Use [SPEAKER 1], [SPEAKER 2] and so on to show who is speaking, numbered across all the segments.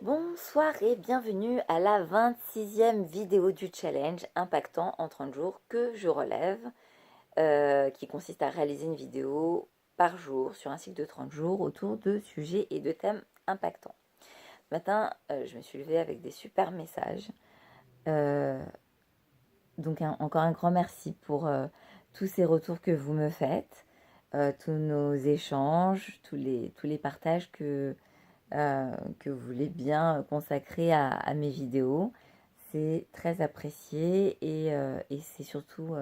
[SPEAKER 1] Bonsoir et bienvenue à la 26e vidéo du challenge impactant en 30 jours que je relève, qui consiste à réaliser une vidéo par jour sur un cycle de 30 jours autour de sujets et de thèmes impactants. Ce matin, je me suis levée avec des super messages. Donc encore un grand merci pour tous ces retours que vous me faites, tous nos échanges, tous les partages que vous voulez bien consacrer à mes vidéos. C'est très apprécié et c'est surtout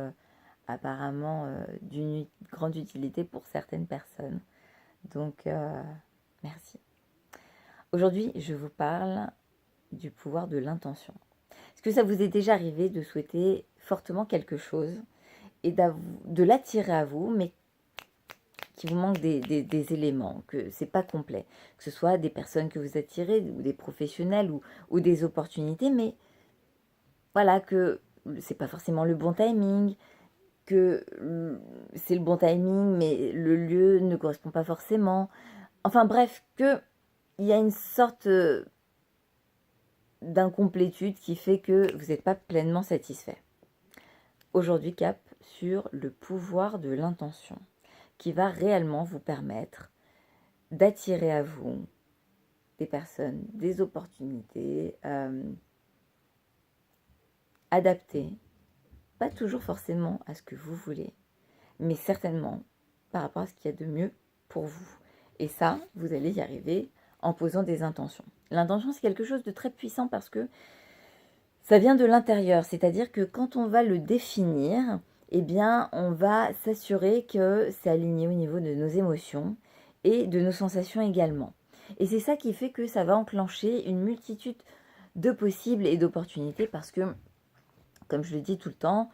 [SPEAKER 1] apparemment d'une grande utilité pour certaines personnes. Donc, merci. Aujourd'hui, je vous parle du pouvoir de l'intention. Est-ce que ça vous est déjà arrivé de souhaiter fortement quelque chose et de l'attirer à vous, mais qu'il vous manque des éléments, que c'est pas complet, que ce soit des personnes que vous attirez, ou des professionnels, ou des opportunités, mais voilà, que c'est pas forcément le bon timing, que c'est le bon timing, mais le lieu ne correspond pas forcément. Enfin bref, que il y a une sorte d'incomplétude qui fait que vous n'êtes pas pleinement satisfait. Aujourd'hui, cap sur le pouvoir de l'intention, qui va réellement vous permettre d'attirer à vous des personnes, des opportunités adaptées, pas toujours forcément à ce que vous voulez, mais certainement par rapport à ce qu'il y a de mieux pour vous. Et ça, vous allez y arriver en posant des intentions. L'intention, c'est quelque chose de très puissant parce que ça vient de l'intérieur, c'est-à-dire que quand on va le définir, eh bien, on va s'assurer que c'est aligné au niveau de nos émotions et de nos sensations également. Et c'est ça qui fait que ça va enclencher une multitude de possibles et d'opportunités parce que, comme je le dis tout le temps,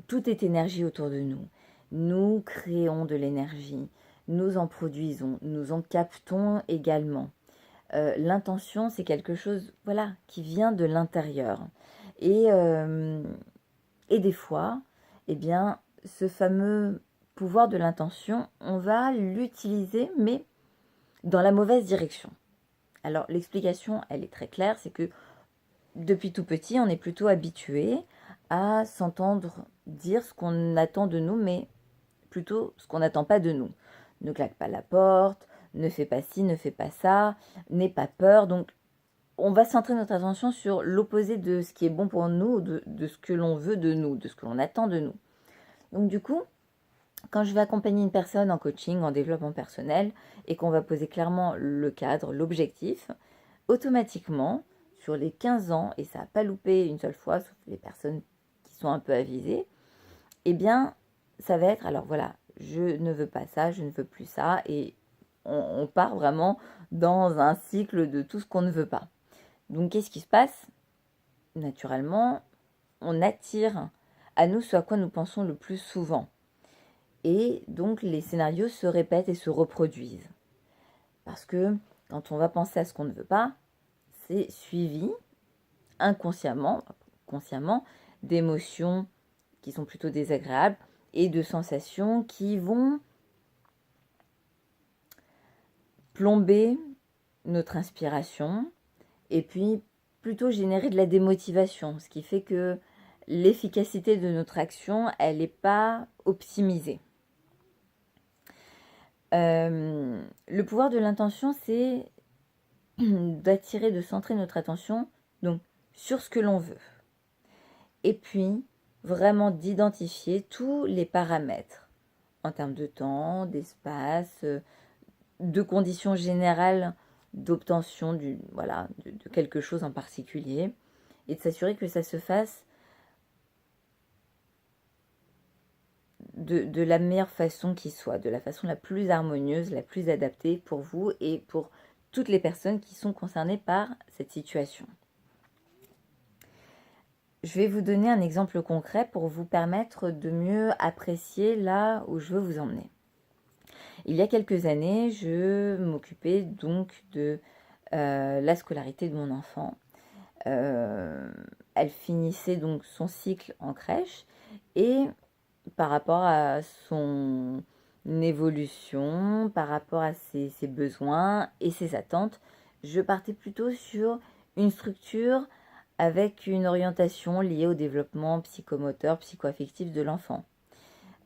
[SPEAKER 1] tout est énergie autour de nous. Nous créons de l'énergie, nous en produisons, nous en captons également. L'intention, c'est quelque chose, voilà, qui vient de l'intérieur. Et des fois, eh bien, ce fameux pouvoir de l'intention, on va l'utiliser, mais dans la mauvaise direction. Alors, l'explication, elle est très claire, c'est que depuis tout petit, on est plutôt habitué à s'entendre dire ce qu'on attend de nous, mais plutôt ce qu'on n'attend pas de nous. Ne claque pas la porte, ne fais pas ci, ne fais pas ça, n'aie pas peur. Donc, on va centrer notre attention sur l'opposé de ce qui est bon pour nous, de ce que l'on veut de nous, de ce que l'on attend de nous. Donc du coup, quand je vais accompagner une personne en coaching, en développement personnel, et qu'on va poser clairement le cadre, l'objectif, automatiquement, sur les 15 ans, et ça n'a pas loupé une seule fois, sauf les personnes qui sont un peu avisées, eh bien, ça va être, alors voilà, je ne veux pas ça, je ne veux plus ça, et on part vraiment dans un cycle de tout ce qu'on ne veut pas. Donc, qu'est-ce qui se passe? Naturellement, on attire à nous ce à quoi nous pensons le plus souvent. Et donc, les scénarios se répètent et se reproduisent. Parce que quand on va penser à ce qu'on ne veut pas, c'est suivi inconsciemment, consciemment, d'émotions qui sont plutôt désagréables et de sensations qui vont plomber notre inspiration et puis plutôt générer de la démotivation, ce qui fait que l'efficacité de notre action, elle n'est pas optimisée. Le pouvoir de l'intention, c'est d'attirer, de centrer notre attention donc, sur ce que l'on veut. Et puis, vraiment d'identifier tous les paramètres en termes de temps, d'espace, de conditions générales d'obtention de quelque chose en particulier et de s'assurer que ça se fasse de la meilleure façon qui soit, de la façon la plus harmonieuse, la plus adaptée pour vous et pour toutes les personnes qui sont concernées par cette situation. Je vais vous donner un exemple concret pour vous permettre de mieux apprécier là où je veux vous emmener. Il y a quelques années, je m'occupais donc de la scolarité de mon enfant. Elle finissait donc son cycle en crèche et par rapport à son évolution, par rapport à ses besoins et ses attentes, je partais plutôt sur une structure avec une orientation liée au développement psychomoteur, psychoaffectif de l'enfant.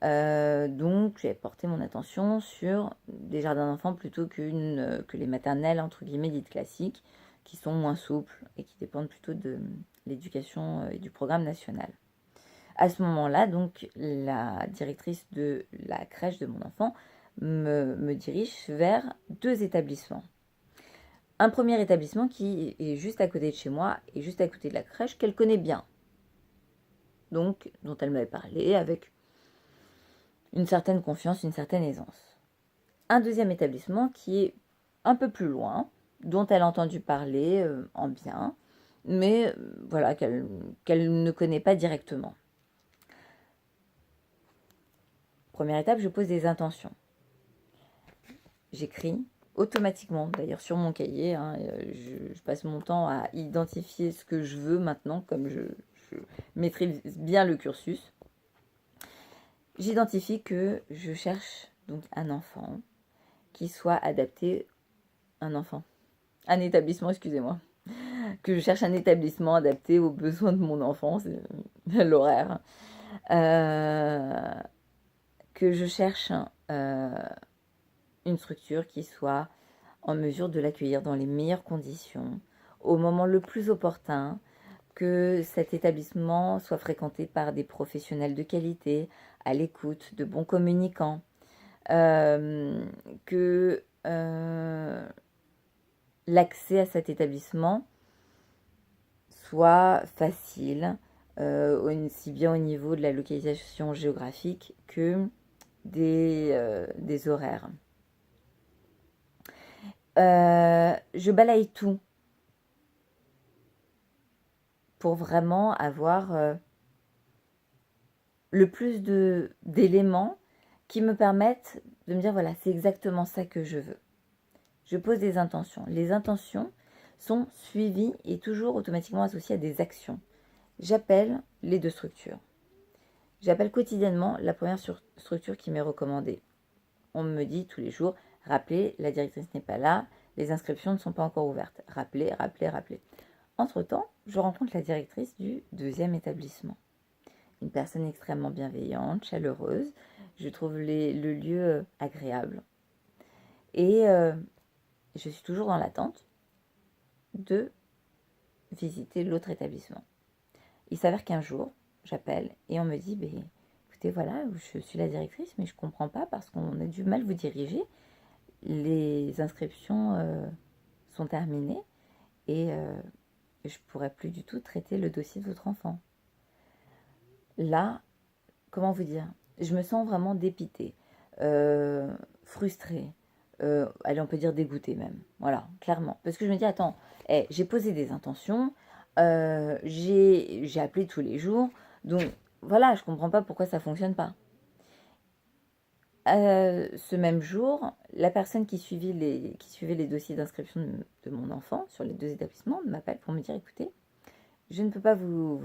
[SPEAKER 1] Donc, j'ai porté mon attention sur des jardins d'enfants plutôt que les maternelles, entre guillemets, dites classiques, qui sont moins souples et qui dépendent plutôt de l'éducation et du programme national. À ce moment-là, donc, la directrice de la crèche de mon enfant me dirige vers 2 établissements. Un premier établissement qui est juste à côté de chez moi et juste à côté de la crèche qu'elle connaît bien. Donc, dont elle m'avait parlé avec une certaine confiance, une certaine aisance. Un deuxième établissement qui est un peu plus loin, dont elle a entendu parler en bien, mais voilà, qu'elle ne connaît pas directement. Première étape, je pose des intentions. J'écris automatiquement, d'ailleurs sur mon cahier, je passe mon temps à identifier ce que je veux maintenant, comme je maîtrise bien le cursus. J'identifie que je cherche donc un enfant qui soit adapté, un établissement, excusez-moi, que je cherche un établissement adapté aux besoins de mon enfant, c'est l'horaire, que je cherche une structure qui soit en mesure de l'accueillir dans les meilleures conditions, au moment le plus opportun, que cet établissement soit fréquenté par des professionnels de qualité, à l'écoute, de bons communicants, que l'accès à cet établissement soit facile, aussi bien au niveau de la localisation géographique que des horaires. Je balaye tout pour vraiment avoir le plus d'éléments qui me permettent de me dire, voilà, c'est exactement ça que je veux. Je pose des intentions. Les intentions sont suivies et toujours automatiquement associées à des actions. J'appelle les 2 structures. J'appelle quotidiennement la première structure qui m'est recommandée. On me dit tous les jours, rappelez, la directrice n'est pas là, les inscriptions ne sont pas encore ouvertes. Rappelez, rappelez, rappelez. Entre-temps, je rencontre la directrice du 2e établissement. Une personne extrêmement bienveillante, chaleureuse. Je trouve le lieu agréable. Et je suis toujours dans l'attente de visiter l'autre établissement. Il s'avère qu'un jour, j'appelle et on me dit, écoutez, voilà, je suis la directrice, mais je ne comprends pas parce qu'on a du mal à vous diriger. Les inscriptions sont terminées et je ne pourrais plus du tout traiter le dossier de votre enfant. Là, comment vous dire, je me sens vraiment dépitée, frustrée, allez, on peut dire dégoûtée même, voilà, clairement. Parce que je me dis, attends, j'ai posé des intentions, j'ai appelé tous les jours, donc voilà, je ne comprends pas pourquoi ça ne fonctionne pas. Ce même jour, la personne qui suivait les dossiers d'inscription de mon enfant sur les 2 établissements m'appelle pour me dire, écoutez, je ne peux pas vous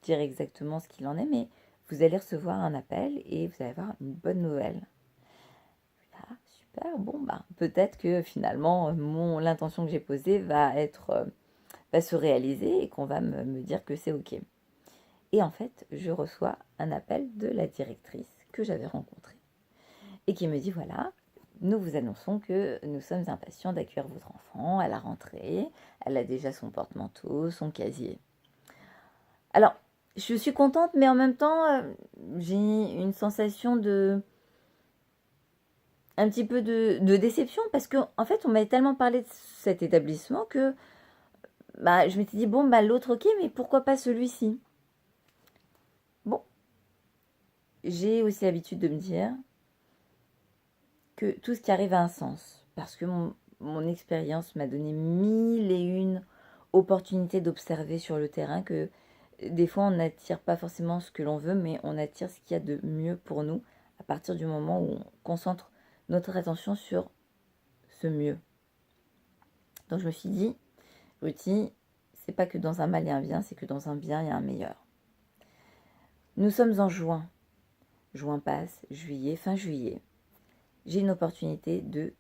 [SPEAKER 1] dire exactement ce qu'il en est, mais vous allez recevoir un appel et vous allez avoir une bonne nouvelle. Ah, super, bon, peut-être que finalement, l'intention que j'ai posée va se réaliser et qu'on va me dire que c'est OK. Et en fait, je reçois un appel de la directrice que j'avais rencontrée et qui me dit, voilà, nous vous annonçons que nous sommes impatients d'accueillir votre enfant à la rentrée. Elle a déjà son porte-manteau, son casier. Alors, je suis contente, mais en même temps, j'ai une sensation un petit peu de déception parce qu'en fait, on m'avait tellement parlé de cet établissement que je m'étais dit, bon, l'autre, ok, mais pourquoi pas celui-ci? Bon, j'ai aussi l'habitude de me dire que tout ce qui arrive a un sens parce que mon expérience m'a donné 1001 opportunités d'observer sur le terrain que des fois, on n'attire pas forcément ce que l'on veut, mais on attire ce qu'il y a de mieux pour nous à partir du moment où on concentre notre attention sur ce mieux. Donc, je me suis dit, Ruthie, c'est pas que dans un mal il y a un bien, c'est que dans un bien il y a un meilleur. Nous sommes en juin. Juin passe, juillet, fin juillet. J'ai une opportunité de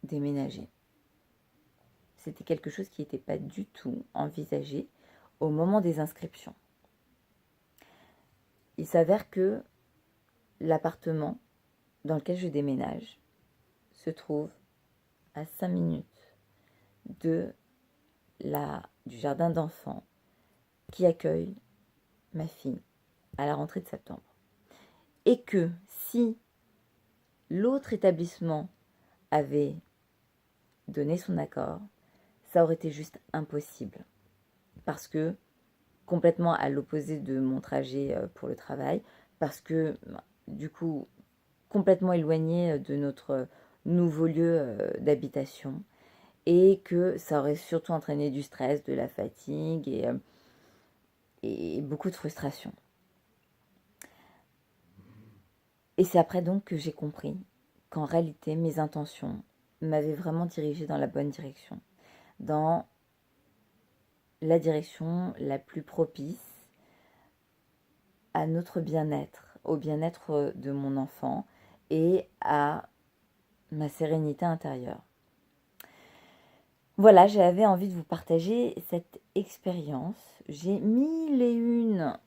[SPEAKER 1] déménager. c'était quelque chose qui n'était pas du tout envisagé au moment des inscriptions. Il s'avère que l'appartement dans lequel je déménage se trouve à 5 minutes du jardin d'enfants qui accueille ma fille à la rentrée de septembre. Et que si l'autre établissement avait donné son accord, ça aurait été juste impossible. Parce que, complètement à l'opposé de mon trajet pour le travail, parce que, du coup, complètement éloigné de notre nouveau lieu d'habitation, et que ça aurait surtout entraîné du stress, de la fatigue et beaucoup de frustration. Et c'est après donc que j'ai compris qu'en réalité, mes intentions m'avaient vraiment dirigée dans la bonne direction, dans la direction la plus propice à notre bien-être, au bien-être de mon enfant et à ma sérénité intérieure. Voilà, j'avais envie de vous partager cette expérience. J'ai 1001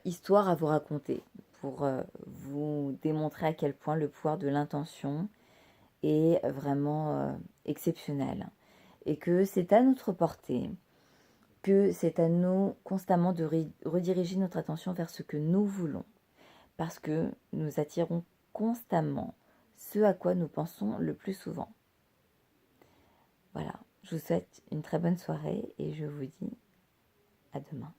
[SPEAKER 1] histoires à vous raconter pour vous démontrer à quel point le pouvoir de l'intention est vraiment exceptionnel. Et que c'est à notre portée, que c'est à nous constamment de rediriger notre attention vers ce que nous voulons. Parce que nous attirons constamment ce à quoi nous pensons le plus souvent. Voilà, je vous souhaite une très bonne soirée et je vous dis à demain.